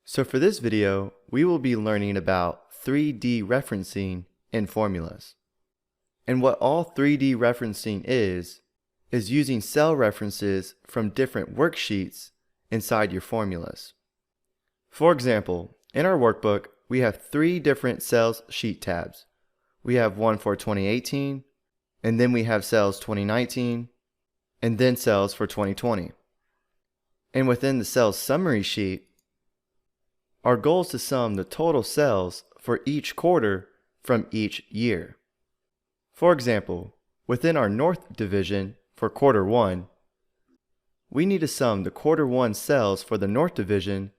So for this video, we will be learning about 3D referencing in formulas. And what all 3D referencing is using cell references from different worksheets inside your formulas. For example, in our workbook, we have 3 different sales sheet tabs. We have one for 2018, and then we have cells 2019, and then cells for 2020. And within the sales summary sheet, our goal is to sum the total sales for each quarter from each year. For example, within our North division for quarter 1, we need to sum the quarter 1 sales for the North division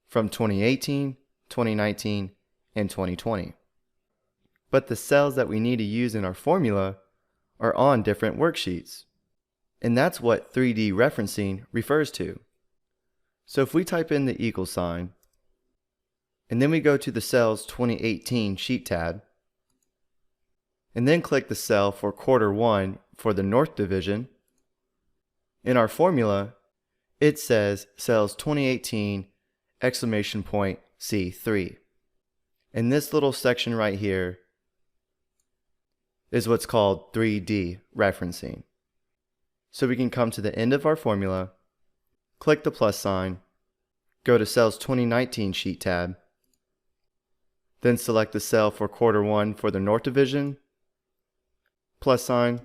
from 2018, 2019, and 2020. But the cells that we need to use in our formula are on different worksheets. And that's what 3D referencing refers to. So if we type in the equal sign, and then we go to the cells 2018 sheet tab, and then click the cell for quarter 1 for the North division, in our formula, it says cells 2018 exclamation point C3. And this little section right here is what's called 3D referencing. So we can come to the end of our formula, click the plus sign, go to cells 2019 sheet tab, then select the cell for quarter 1 for the North division, plus sign,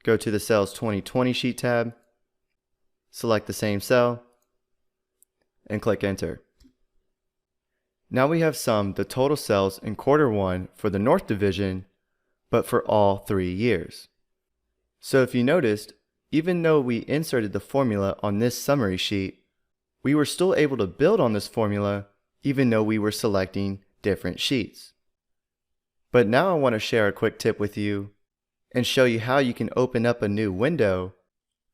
go to the cells 2020 sheet tab, select the same cell, and click enter. Now we have summed the total sales in quarter 1 for the North division, but for all 3 years. So if you noticed, even though we inserted the formula on this summary sheet, we were still able to build on this formula even though we were selecting different sheets. But now I want to share a quick tip with you and show you how you can open up a new window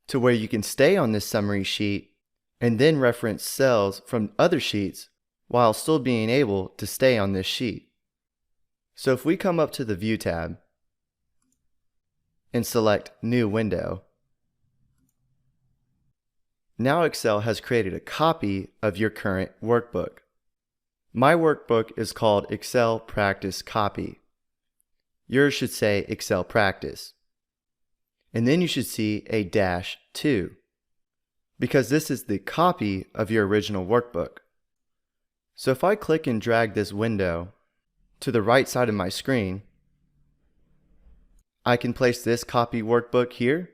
to where you can stay on this summary sheet and then reference cells from other sheets while still being able to stay on this sheet. So if we come up to the View tab and select New Window, now Excel has created a copy of your current workbook. My workbook is called Excel Practice Copy. Yours should say Excel Practice. And then you should see a -2, because this is the copy of your original workbook. So if I click and drag this window to the right side of my screen, I can place this copy workbook here,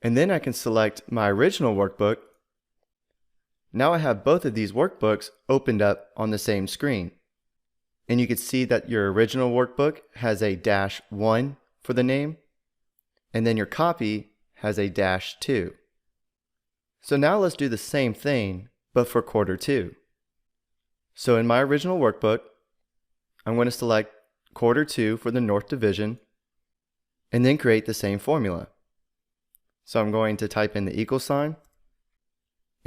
and then I can select my original workbook. Now I have both of these workbooks opened up on the same screen. And you can see that your original workbook has a -1 for the name, and then your copy has a -2. So now let's do the same thing, but for quarter 2. So in my original workbook, I'm going to select quarter 2 for the North division, and then create the same formula. So I'm going to type in the equal sign,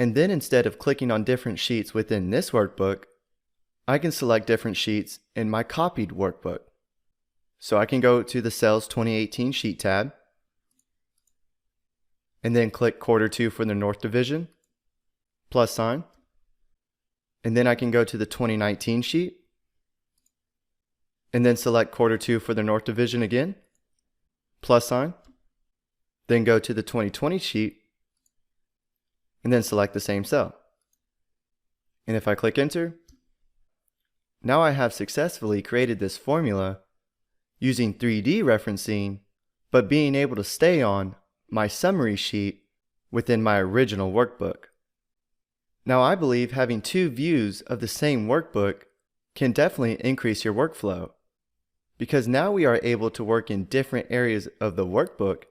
and then instead of clicking on different sheets within this workbook, I can select different sheets in my copied workbook. So I can go to the cells 2018 sheet tab, and then click quarter 2 for the North division, plus sign, and then I can go to the 2019 sheet, and then select quarter 2 for the North division again, plus sign, then go to the 2020 sheet, and then select the same cell. And if I click enter, now I have successfully created this formula using 3D referencing, but being able to stay on my summary sheet within my original workbook. Now I believe having 2 views of the same workbook can definitely increase your workflow, because now we are able to work in different areas of the workbook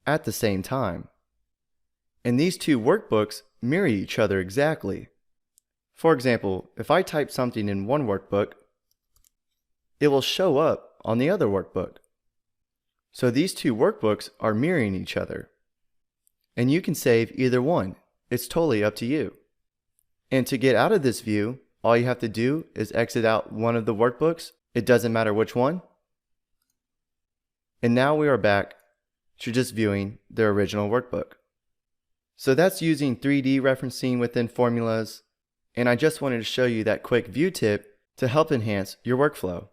at the same time. And these 2 workbooks mirror each other exactly. For example, if I type something in one workbook, it will show up on the other workbook. So these 2 workbooks are mirroring each other. And you can save either one. It's totally up to you. And to get out of this view, all you have to do is exit out one of the workbooks. It doesn't matter which one. And now we are back to just viewing the original workbook. So that's using 3D referencing within formulas and I just wanted to show you that quick view tip to help enhance your workflow.